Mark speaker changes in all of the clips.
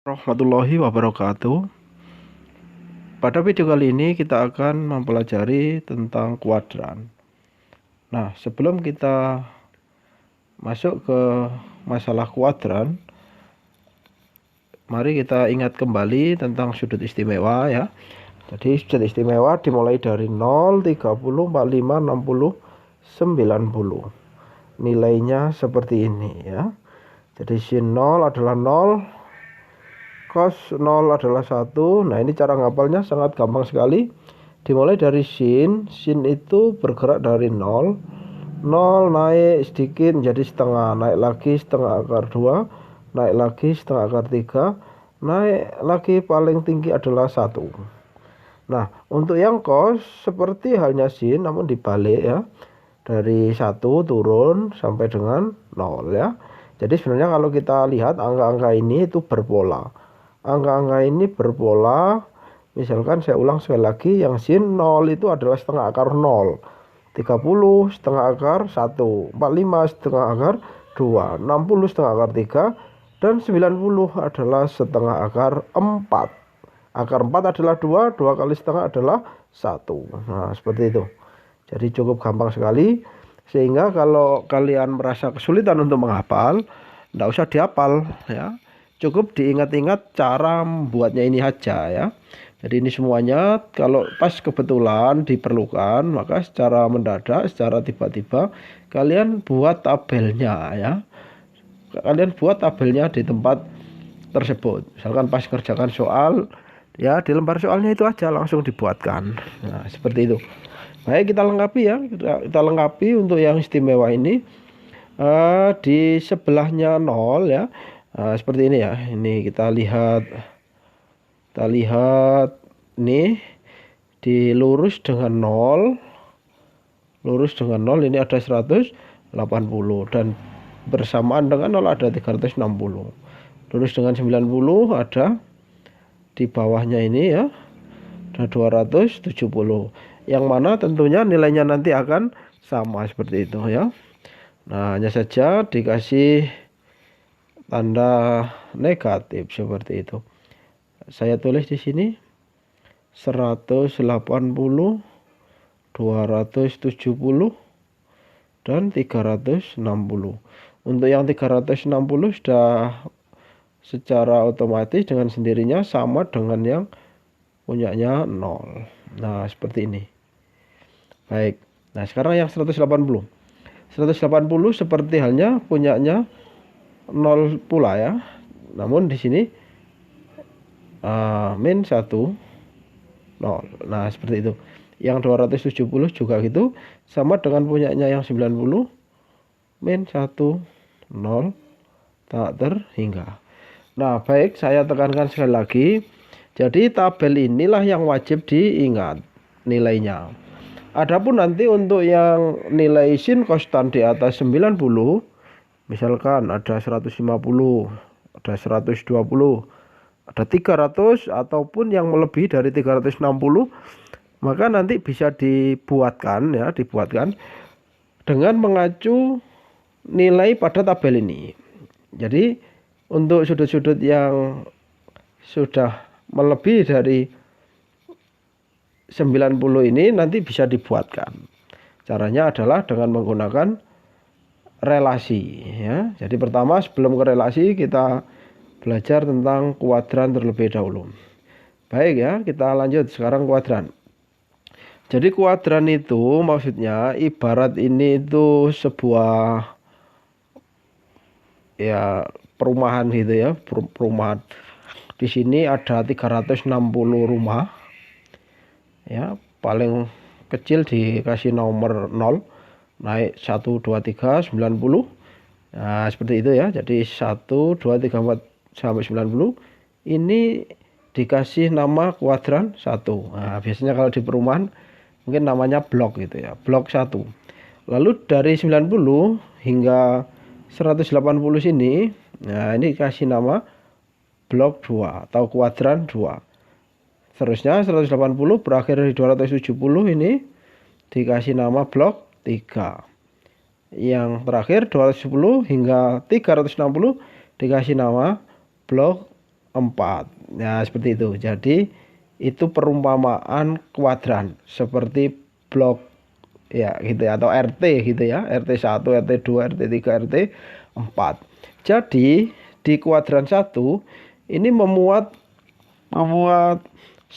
Speaker 1: Warahmatullahi wabarakatuh. Pada video kali ini kita akan mempelajari tentang kuadran. Nah, sebelum kita masuk ke masalah kuadran, mari kita ingat kembali tentang sudut istimewa ya. Jadi sudut istimewa dimulai dari 0, 30, 45, 60, 90. Nilainya seperti ini ya. Jadi sin 0 adalah 0, cos 0 adalah 1. Nah, ini cara ngapalnya sangat gampang sekali. Dimulai dari sin itu bergerak dari 0 naik sedikit menjadi setengah, naik lagi setengah akar 2, naik lagi setengah akar 3, naik lagi paling tinggi adalah 1. Nah, untuk yang cos seperti halnya sin namun dibalik ya. Dari 1 turun sampai dengan 0 ya. Jadi sebenarnya kalau kita lihat angka-angka ini itu berpola. Angka-angka ini berpola. Misalkan saya ulang sekali lagi, yang sin 0 itu adalah setengah akar 0, 30 setengah akar 1, 45 setengah akar 2, 60 setengah akar 3, dan 90 adalah setengah akar 4. Akar 4 adalah 2, 2 kali setengah adalah 1. Nah, seperti itu. Jadi cukup gampang sekali. Sehingga kalau kalian merasa kesulitan untuk menghafal, tidak usah dihafal ya. Cukup diingat-ingat cara membuatnya ini saja ya. Jadi ini semuanya kalau pas kebetulan diperlukan, maka secara mendadak, secara tiba-tiba kalian buat tabelnya ya. Kalian buat tabelnya di tempat tersebut. Misalkan pas kerjakan soal, ya di lembar soalnya itu aja langsung dibuatkan. Nah, seperti itu. Baik, kita lengkapi ya. Kita lengkapi untuk yang istimewa ini. Di sebelahnya 0 ya. Seperti ini ya. Ini kita lihat nih, dilurus dengan 0. Lurus dengan 0 ini ada 180 dan bersamaan dengan 0 ada 360. Lurus dengan 90 ada di bawahnya ini ya. Ada 270. Yang mana tentunya nilainya nanti akan sama seperti itu ya. Nah, hanya saja dikasih tanda negatif seperti itu. Saya tulis di sini 180, 270 dan 360. Untuk yang 360 sudah secara otomatis dengan sendirinya sama dengan yang punyanya 0. Nah, seperti ini. Baik. Nah, sekarang yang 180. 180 seperti halnya punyanya 0 pula ya. Namun di sini min 1 0. Nah, seperti itu. Yang 270 juga gitu, sama dengan punyanya yang 90 min 1 0 tak terhingga. Nah, baik, saya tekankan sekali lagi. Jadi tabel inilah yang wajib diingat nilainya. Adapun nanti untuk yang nilai sin konstan di atas 90, misalkan ada 150, ada 120, ada 300 ataupun yang melebihi dari 360, maka nanti bisa dibuatkan dengan mengacu nilai pada tabel ini. Jadi untuk sudut-sudut yang sudah melebihi dari 90 ini nanti bisa dibuatkan. Caranya adalah dengan menggunakan relasi ya. Jadi pertama sebelum ke relasi kita belajar tentang kuadran terlebih dahulu. Baik ya, kita lanjut sekarang kuadran. Jadi kuadran itu maksudnya ibarat ini itu sebuah ya perumahan gitu ya, perumahan. Di sini ada 360 rumah. Ya, paling kecil dikasih nomor 0, naik 1 2 3 90. Nah, seperti itu ya. Jadi 1 2 3 4 sampai 90 ini dikasih nama kuadran 1. Nah, biasanya kalau di perumahan mungkin namanya blok gitu ya, blok 1. Lalu dari 90 hingga 180 sini, nah ini dikasih nama blok 2 atau kuadran 2. Seterusnya 180 berakhir di 270 ini dikasih nama blok 3. Yang terakhir 210 hingga 360 dikasih nama blok 4. Nah, seperti itu. Jadi itu perumpamaan kuadran seperti blok ya gitu ya, atau RT gitu ya. RT 1, RT 2, RT 3, RT 4. Jadi di kuadran 1 ini memuat 90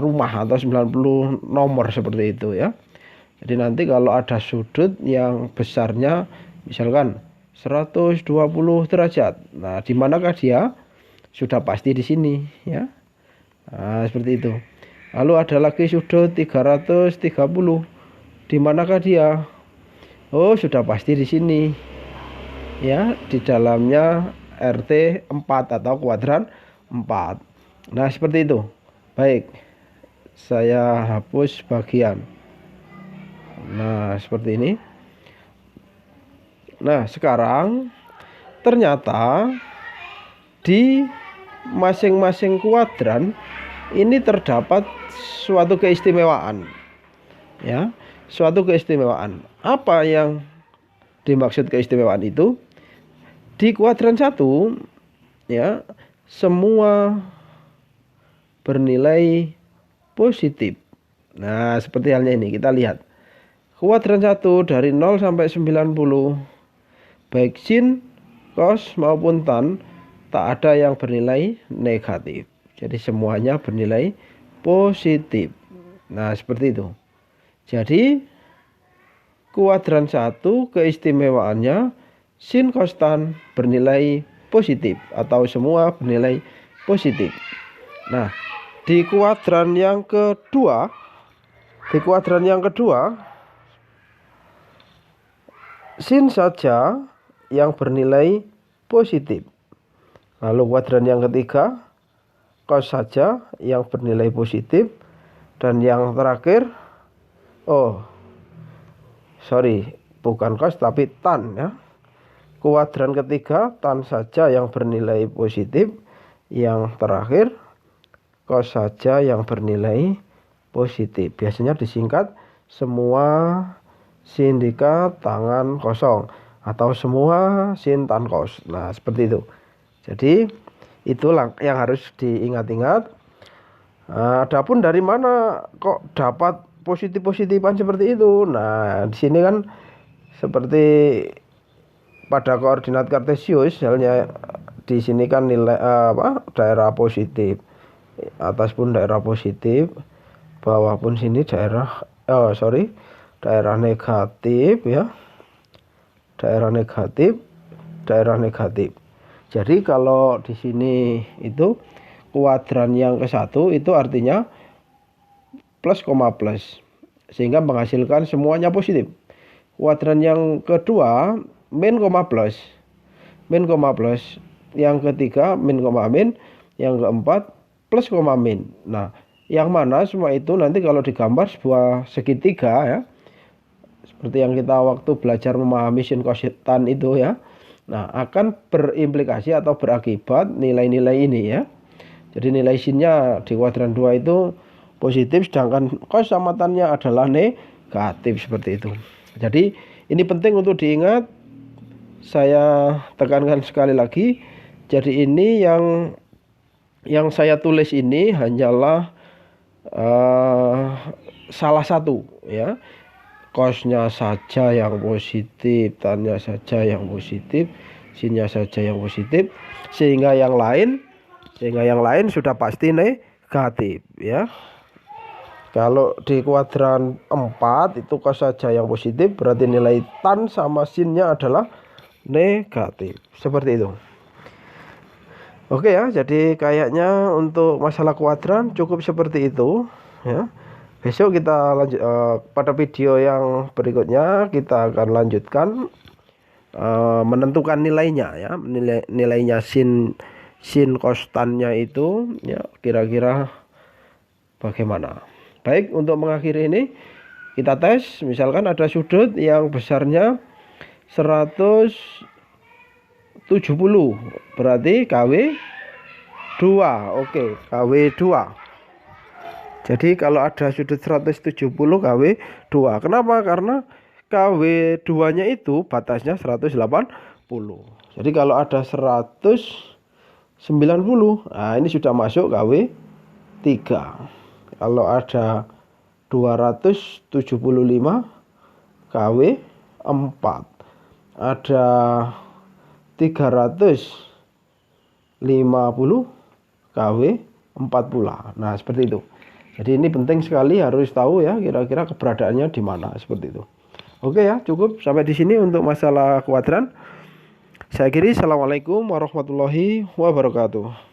Speaker 1: rumah atau 90 nomor seperti itu ya. Jadi nanti kalau ada sudut yang besarnya misalkan 120 derajat. Nah, di manakah dia? Sudah pasti di sini ya. Nah, seperti itu. Lalu ada lagi sudut 330. Di manakah dia? Oh, sudah pasti di sini. Ya, di dalamnya RT 4 atau kuadran 4. Nah, seperti itu. Baik. Saya hapus bagian. Nah, seperti ini. Nah, sekarang ternyata di masing-masing kuadran ini terdapat suatu keistimewaan. Ya, suatu keistimewaan. Apa yang dimaksud keistimewaan itu? Di kuadran 1 ya, semua bernilai positif. Nah, seperti halnya ini kita lihat. Kuadran 1 dari 0 sampai 90, baik sin, cos maupun tan, tak ada yang bernilai negatif. Jadi semuanya bernilai positif. Nah, seperti itu. Jadi kuadran 1 keistimewaannya sin, cos, tan bernilai positif atau semua bernilai positif. Nah, di kuadran yang kedua, sin saja yang bernilai positif. Lalu kuadran yang ketiga, cos saja yang bernilai positif. Dan yang terakhir, bukan cos tapi tan ya. Kuadran ketiga, tan saja yang bernilai positif. Yang terakhir, cos saja yang bernilai positif. Biasanya disingkat semua sindikat tangan kosong atau semua sin tan cos. Nah, seperti itu. Jadi itulah yang harus diingat-ingat. Adapun dari mana kok dapat positif-positifan seperti itu? Nah, di sini kan seperti pada koordinat kartesius, misalnya di sini kan nilai daerah positif, atas pun daerah positif, bawah pun sini daerah negatif ya, daerah negatif. Jadi kalau di sini itu kuadran yang ke-1 itu artinya plus, sehingga menghasilkan semuanya positif. Kuadran yang kedua min, plus, yang ketiga min, yang keempat plus, min. Nah, yang mana semua itu nanti kalau digambar sebuah segitiga ya, seperti yang kita waktu belajar memahami sin, cos, tan itu ya. Nah, akan berimplikasi atau berakibat nilai-nilai ini ya. Jadi nilai sinnya di kuadran 2 itu positif, sedangkan cos sama tannya adalah negatif, seperti itu. Jadi ini penting untuk diingat. Saya tekankan sekali lagi. Jadi ini yang saya tulis ini hanyalah salah satu ya. Cosnya saja yang positif, tannya saja yang positif, sinnya saja yang positif, sehingga yang lain sudah pasti negatif ya. Kalau di kuadran 4 itu cos saja yang positif, berarti nilai tan sama sinnya adalah negatif. Seperti itu. Oke ya, jadi kayaknya untuk masalah kuadran cukup seperti itu ya. Besok kita lanjut pada video yang berikutnya kita akan lanjutkan menentukan nilainya ya, nilainya sin cos tannya itu ya, kira-kira bagaimana. Baik, untuk mengakhiri ini kita tes. Misalkan ada sudut yang besarnya 170, berarti KW 2. Oke, KW 2. Jadi kalau ada sudut 170 KW 2. Kenapa? Karena KW 2 nya itu batasnya 180. Jadi kalau ada 190, nah ini sudah masuk KW 3. Kalau ada 275, KW 4. Ada 350, KW 4 pula. Nah seperti itu. Jadi ini penting sekali, harus tahu ya kira-kira keberadaannya di mana, seperti itu. Oke ya, cukup sampai di sini untuk masalah kuadran. Saya akhiri. Assalamualaikum warahmatullahi wabarakatuh.